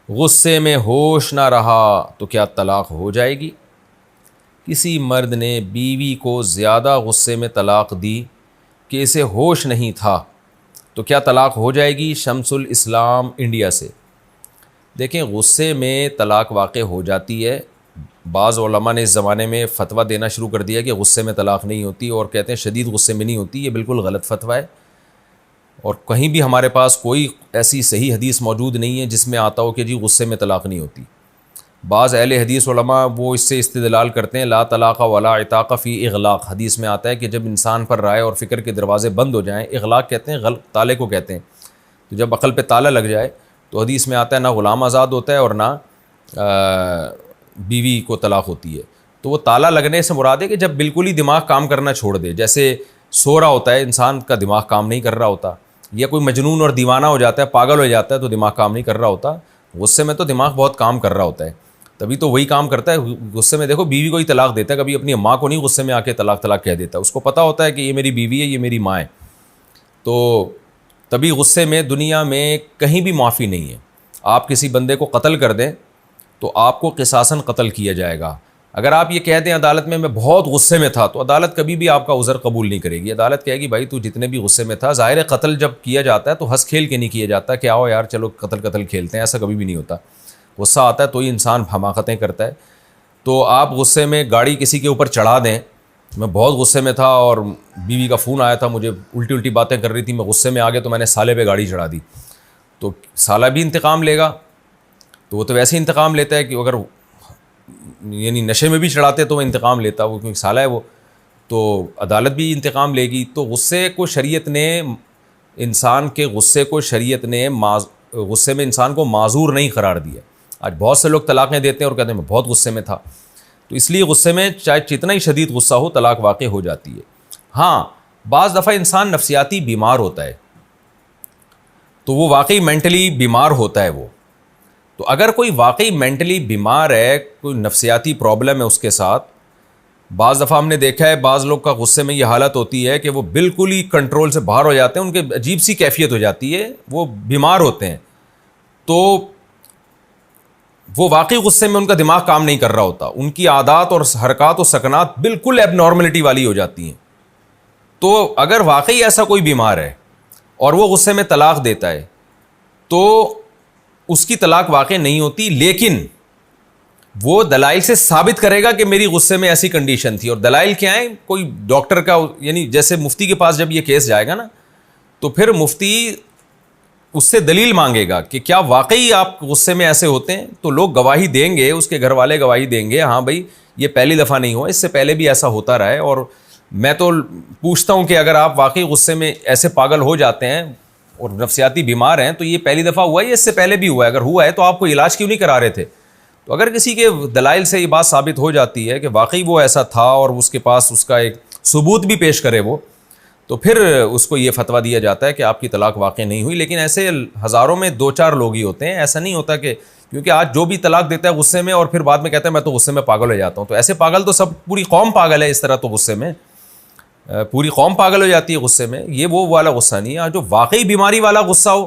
غصے میں ہوش نہ رہا تو کیا طلاق ہو جائے گی؟ کسی مرد نے بیوی کو زیادہ غصے میں طلاق دی کہ اسے ہوش نہیں تھا تو کیا طلاق ہو جائے گی؟ شمس الاسلام انڈیا سے۔ دیکھیں، غصے میں طلاق واقع ہو جاتی ہے۔ بعض علماء نے اس زمانے میں فتویٰ دینا شروع کر دیا کہ غصے میں طلاق نہیں ہوتی، اور کہتے ہیں شدید غصے میں نہیں ہوتی۔ یہ بالکل غلط فتویٰ ہے، اور کہیں بھی ہمارے پاس کوئی ایسی صحیح حدیث موجود نہیں ہے جس میں آتا ہو کہ جی غصے میں طلاق نہیں ہوتی۔ بعض اہل حدیث علماء وہ اس سے استدلال کرتے ہیں، لا طلاق ولا عتاق فی اغلاق، حدیث میں آتا ہے کہ جب انسان پر رائے اور فکر کے دروازے بند ہو جائیں، اغلاق کہتے ہیں تالے کو کہتے ہیں، تو جب عقل پہ تالا لگ جائے تو حدیث میں آتا ہے نہ غلام آزاد ہوتا ہے اور نہ بیوی کو طلاق ہوتی ہے۔ تو وہ تالا لگنے سے مراد ہے کہ جب بالکل ہی دماغ کام کرنا چھوڑ دے، جیسے سو رہا ہوتا ہے انسان کا دماغ کام نہیں کر رہا ہوتا، یا کوئی مجنون اور دیوانہ ہو جاتا ہے، پاگل ہو جاتا ہے تو دماغ کام نہیں کر رہا ہوتا۔ غصے میں تو دماغ بہت کام کر رہا ہوتا ہے، تبھی تو وہی کام کرتا ہے۔ غصے میں دیکھو بیوی کو ہی طلاق دیتا ہے، کبھی اپنی ماں کو نہیں غصے میں آ کے طلاق کہہ دیتا، اس کو پتہ ہوتا ہے کہ یہ میری بیوی ہے، یہ میری ماں ہے۔ تو تبھی غصے میں دنیا میں کہیں بھی معافی نہیں ہے۔ آپ کسی بندے کو قتل کر دیں تو آپ کو قصاصاً قتل کیا جائے گا۔ اگر آپ یہ کہہ دیں عدالت میں بہت غصے میں تھا، تو عدالت کبھی بھی آپ کا عذر قبول نہیں کرے گی۔ عدالت کہے گی بھائی تو جتنے بھی غصے میں تھا، ظاہر ہے قتل جب کیا جاتا ہے تو ہنس کھیل کے نہیں کیا جاتا کہ آؤ یار چلو قتل کھیلتے ہیں، ایسا کبھی بھی نہیں ہوتا۔ غصہ آتا ہے تو ہی انسان حماقتیں کرتا ہے۔ تو آپ غصے میں گاڑی کسی کے اوپر چڑھا دیں، میں بہت غصے میں تھا اور بیوی کا فون آیا تھا، مجھے الٹی باتیں کر رہی تھی، میں غصے میں آ گیا تو میں نے سالے پہ گاڑی چڑھا دی، تو سالہ بھی انتقام لے گا؟ تو وہ تو ویسے ہی انتقام لیتا ہے کہ اگر یعنی نشے میں بھی چڑھاتے تو وہ انتقام لیتا، وہ کیونکہ سالہ ہے وہ، تو عدالت بھی انتقام لے گی۔ تو غصے کو شریعت نے غصے میں انسان کو معذور نہیں قرار دیا۔ آج بہت سے لوگ طلاقیں دیتے ہیں اور کہتے ہیں میں بہت غصے میں تھا، تو اس لیے غصے میں چاہے جتنا ہی شدید غصہ ہو طلاق واقع ہو جاتی ہے۔ ہاں، بعض دفعہ انسان نفسیاتی بیمار ہوتا ہے تو وہ واقعی مینٹلی بیمار ہوتا ہے وہ، تو اگر کوئی واقعی مینٹلی بیمار ہے، کوئی نفسیاتی پرابلم ہے اس کے ساتھ، بعض دفعہ ہم نے دیکھا ہے بعض لوگ کا غصے میں یہ حالت ہوتی ہے کہ وہ بالکل ہی کنٹرول سے باہر ہو جاتے ہیں، ان کے عجیب سی کیفیت ہو جاتی ہے، وہ بیمار ہوتے ہیں، تو وہ واقعی غصے میں ان کا دماغ کام نہیں کر رہا ہوتا، ان کی عادات اور حرکات و سکنات بالکل ایب نارملٹی والی ہو جاتی ہیں۔ تو اگر واقعی ایسا کوئی بیمار ہے اور وہ غصے میں طلاق دیتا ہے تو اس کی طلاق واقع نہیں ہوتی، لیکن وہ دلائل سے ثابت کرے گا کہ میری غصے میں ایسی کنڈیشن تھی۔ اور دلائل کیا ہیں؟ کوئی ڈاکٹر کا، یعنی جیسے مفتی کے پاس جب یہ کیس جائے گا نا، تو پھر مفتی اس سے دلیل مانگے گا کہ کیا واقعی آپ غصے میں ایسے ہوتے ہیں، تو لوگ گواہی دیں گے، اس کے گھر والے گواہی دیں گے، ہاں بھائی یہ پہلی دفعہ نہیں ہوا، اس سے پہلے بھی ایسا ہوتا رہا ہے۔ اور میں تو پوچھتا ہوں کہ اگر آپ واقعی غصے میں ایسے پاگل ہو جاتے ہیں اور نفسیاتی بیمار ہیں تو یہ پہلی دفعہ ہوا ہے یا اس سے پہلے بھی ہوا ہے؟ اگر ہوا ہے تو آپ کو علاج کیوں نہیں کرا رہے تھے؟ تو اگر کسی کے دلائل سے یہ بات ثابت ہو جاتی ہے کہ واقعی وہ ایسا تھا اور اس کے پاس اس کا ایک ثبوت بھی پیش کرے وہ، تو پھر اس کو یہ فتویٰ دیا جاتا ہے کہ آپ کی طلاق واقع نہیں ہوئی۔ لیکن ایسے ہزاروں میں 2-4 لوگ ہی ہوتے ہیں، ایسا نہیں ہوتا کہ کیونکہ آج جو بھی طلاق دیتا ہے غصے میں اور پھر بعد میں کہتا ہے میں تو غصے میں پاگل ہو جاتا ہوں، تو ایسے پاگل تو سب پوری قوم پاگل ہے، اس طرح تو غصے میں پوری قوم پاگل ہو جاتی ہے غصے میں۔ یہ وہ والا غصہ نہیں ہے، جو واقعی بیماری والا غصہ ہو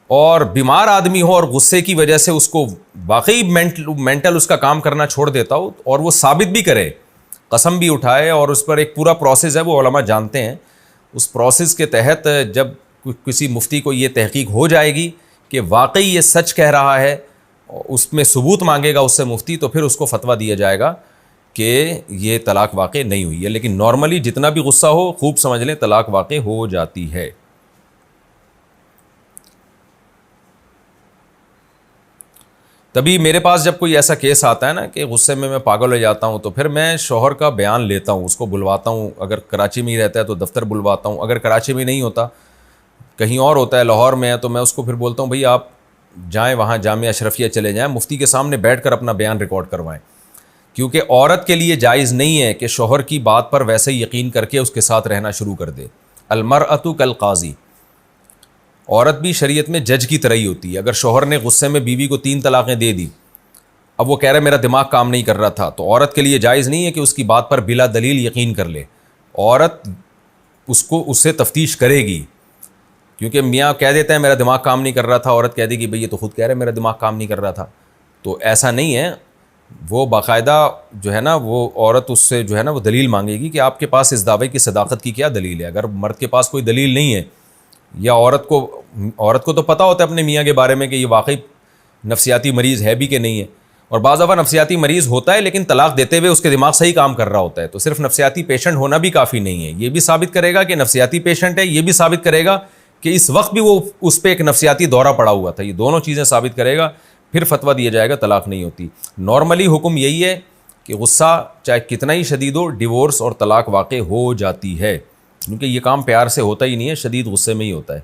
اور بیمار آدمی ہو اور غصے کی وجہ سے اس کو واقعی مینٹل اس کا کام کرنا چھوڑ دیتا ہو، اور وہ ثابت بھی کرے، قسم بھی اٹھائے، اور اس پر ایک پورا پروسیس ہے وہ علماء جانتے ہیں۔ اس پروسیس کے تحت جب کسی مفتی کو یہ تحقیق ہو جائے گی کہ واقعی یہ سچ کہہ رہا ہے، اس میں ثبوت مانگے گا اس سے مفتی، تو پھر اس کو فتویٰ دیا جائے گا کہ یہ طلاق واقع نہیں ہوئی ہے۔ لیکن نارملی جتنا بھی غصہ ہو خوب سمجھ لیں طلاق واقع ہو جاتی ہے۔ تبھی میرے پاس جب کوئی ایسا کیس آتا ہے نا کہ غصے میں پاگل ہو جاتا ہوں، تو پھر میں شوہر کا بیان لیتا ہوں، اس کو بلواتا ہوں، اگر کراچی میں ہی رہتا ہے تو دفتر بلواتا ہوں، اگر کراچی میں نہیں ہوتا کہیں اور ہوتا ہے، لاہور میں ہے، تو میں اس کو پھر بولتا ہوں بھئی آپ جائیں وہاں جامعہ اشرفیہ چلے جائیں، مفتی کے سامنے بیٹھ کر اپنا بیان ریکارڈ کروائیں، کیونکہ عورت کے لیے جائز نہیں ہے کہ شوہر کی بات پر ویسے ہی یقین کر کے اس کے ساتھ رہنا شروع کر دے۔ المرأۃ کالقاضی، عورت بھی شریعت میں جج کی طرح ہی ہوتی ہے۔ اگر شوہر نے غصے میں بیوی کو 3 طلاقیں دے دی، اب وہ کہہ رہا ہے میرا دماغ کام نہیں کر رہا تھا، تو عورت کے لیے جائز نہیں ہے کہ اس کی بات پر بلا دلیل یقین کر لے۔ عورت اس سے تفتیش کرے گی کیونکہ میاں کہہ دیتے ہیں میرا دماغ کام نہیں کر رہا تھا، عورت کہہ دے گی بھئی یہ تو خود کہہ رہے میرا دماغ کام نہیں کر رہا تھا. تو ایسا نہیں ہے، وہ باقاعدہ جو ہے نا وہ عورت اس سے جو ہے نا وہ دلیل مانگے گی کہ آپ کے پاس اس دعوے کی صداقت کی کیا دلیل ہے. اگر مرد کے پاس کوئی دلیل نہیں ہے، یا عورت کو تو پتہ ہوتا ہے اپنے میاں کے بارے میں کہ یہ واقعی نفسیاتی مریض ہے بھی کہ نہیں ہے، اور بعض دفعہ نفسیاتی مریض ہوتا ہے لیکن طلاق دیتے ہوئے اس کے دماغ صحیح کام کر رہا ہوتا ہے. تو صرف نفسیاتی پیشنٹ ہونا بھی کافی نہیں ہے، یہ بھی ثابت کرے گا کہ نفسیاتی پیشنٹ ہے، یہ بھی ثابت کرے گا کہ اس وقت بھی وہ اس پہ ایک نفسیاتی دورہ پڑا ہوا تھا. یہ دونوں چیزیں ثابت کرے گا، پھر فتویٰ دیا جائے گا طلاق نہیں ہوتی. نارملی حکم یہی ہے کہ غصہ چاہے کتنا ہی شدید ہو، ڈیورس اور طلاق واقع ہو جاتی ہے، کیونکہ یہ کام پیار سے ہوتا ہی نہیں ہے، شدید غصے میں ہی ہوتا ہے.